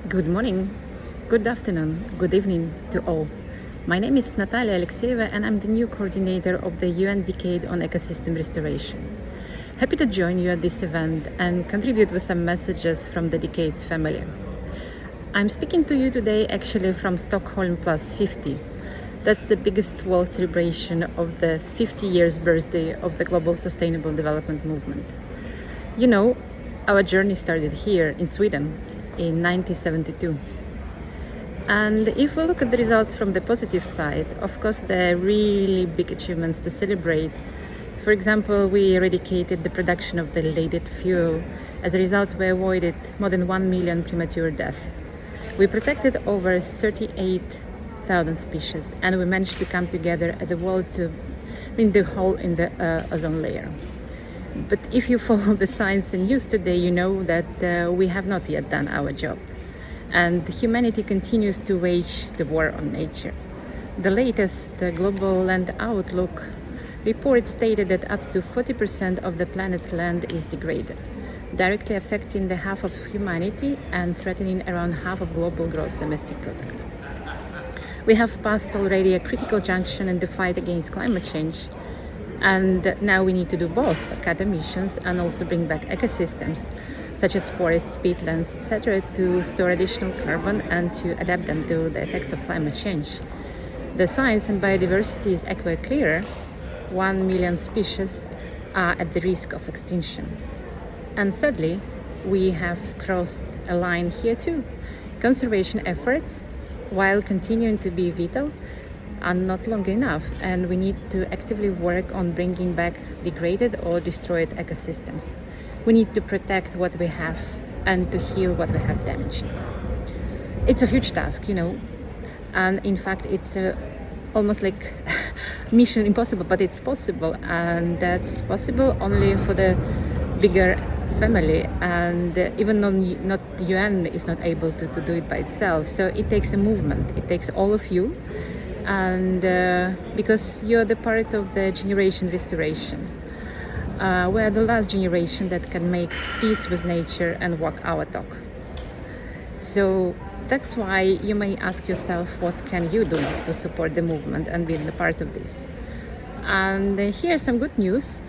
Good morning, good afternoon, good evening to all. My name is Natalia Alekseeva and I'm the new coordinator of the UN Decade on Ecosystem Restoration. Happy to join you at this event and contribute with some messages from the Decade's family. I'm speaking to you today actually from Stockholm Plus 50. That's the biggest world celebration of the 50 years birthday of the Global Sustainable Development Movement. You know, our journey started here in Sweden in 1972. And if we look at the results from the positive side, of course, there are really big achievements to celebrate. For example, we eradicated the production of the related fuel. As a result, we avoided more than 1 million premature deaths. We protected over 38,000 species, and we managed to come together at the world to win the hole in the ozone layer. But if you follow the science and news today, you know that we have not yet done our job. And humanity continues to wage the war on nature. The latest Global Land Outlook report stated that up to 40% of the planet's land is degraded, directly affecting the half of humanity and threatening around half of global gross domestic product. We have passed already a critical junction in the fight against climate change. And now we need to do both, cut emissions and also bring back ecosystems, such as forests, peatlands, etc., to store additional carbon and to adapt them to the effects of climate change. The science and biodiversity is quite clear. 1 million species are at the risk of extinction. And sadly, we have crossed a line here too. Conservation efforts, while continuing to be vital, are not long enough, and we need to actively work on bringing back degraded or destroyed ecosystems. We need to protect what we have and to heal what we have damaged. It's a huge task, and in fact it's almost like mission impossible, but it's possible, and that's possible only for the bigger family, and even though not the UN is not able to do it by itself. So it takes a movement, it takes all of you, and because you're the part of the generation restoration. We are the last generation that can make peace with nature and walk our talk. So that's why you may ask yourself, what can you do to support the movement and be a part of this? And here's some good news.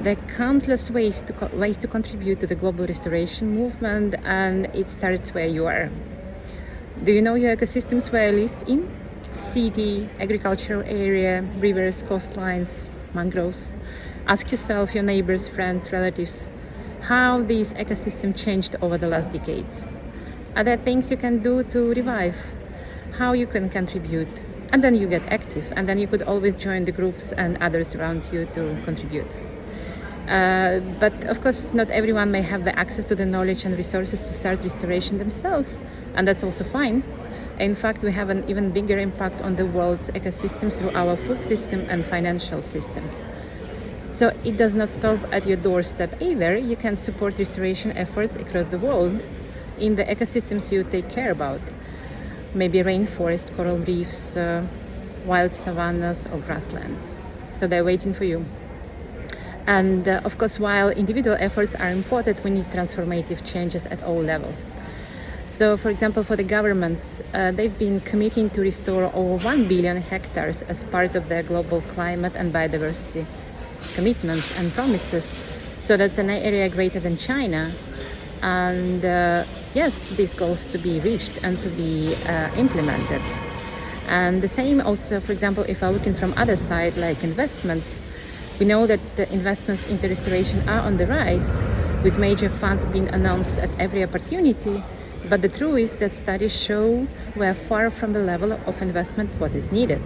There are countless ways to contribute to the global restoration movement, and it starts where you are. Do you know your ecosystems where you live in? City, agricultural area, rivers, coastlines, mangroves. Ask yourself, your neighbors, friends, relatives, how these ecosystems changed over the last decades. Are there things you can do to revive? How you can contribute? And then you get active, and then you could always join the groups and others around you to contribute. But of course, not everyone may have the access to the knowledge and resources to start restoration themselves, and that's also fine. In fact, we have an even bigger impact on the world's ecosystems through our food system and financial systems. So it does not stop at your doorstep either. You can support restoration efforts across the world in the ecosystems you take care about. Maybe rainforest, coral reefs, wild savannas or grasslands. So they're waiting for you. And of course, while individual efforts are important, we need transformative changes at all levels. So, for example, for the governments, they've been committing to restore over 1 billion hectares as part of their global climate and biodiversity commitments and promises. So that's an area greater than China. And yes, these goals to be reached and to be implemented. And the same also, for example, if we're looking from other side, like investments, we know that the investments into restoration are on the rise, with major funds being announced at every opportunity. But the truth is that studies show we are far from the level of investment what is needed.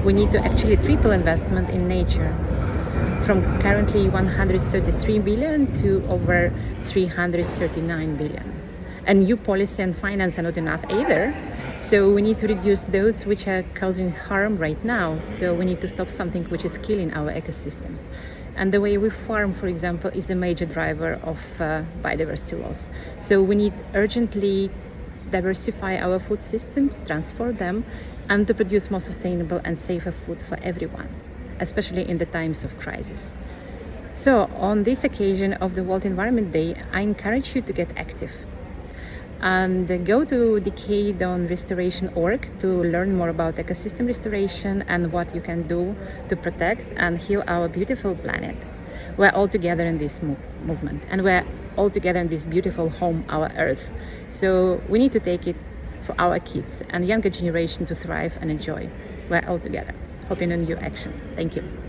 We need to actually triple investment in nature, from currently 133 billion to over 339 billion. And new policy and finance are not enough either. So we need to reduce those which are causing harm right now. So we need to stop something which is killing our ecosystems. And the way we farm, for example, is a major driver of biodiversity loss. So we need urgently diversify our food systems, transform them, and to produce more sustainable and safer food for everyone, especially in the times of crisis. So on this occasion of the World Environment Day, I encourage you to get active. And go to decadeonrestoration.org to learn more about ecosystem restoration and what you can do to protect and heal our beautiful planet. We're all together in this movement, and we're all together in this beautiful home, our Earth. So we need to take it for our kids and younger generation to thrive and enjoy. We're all together. Hope in a new action. Thank you.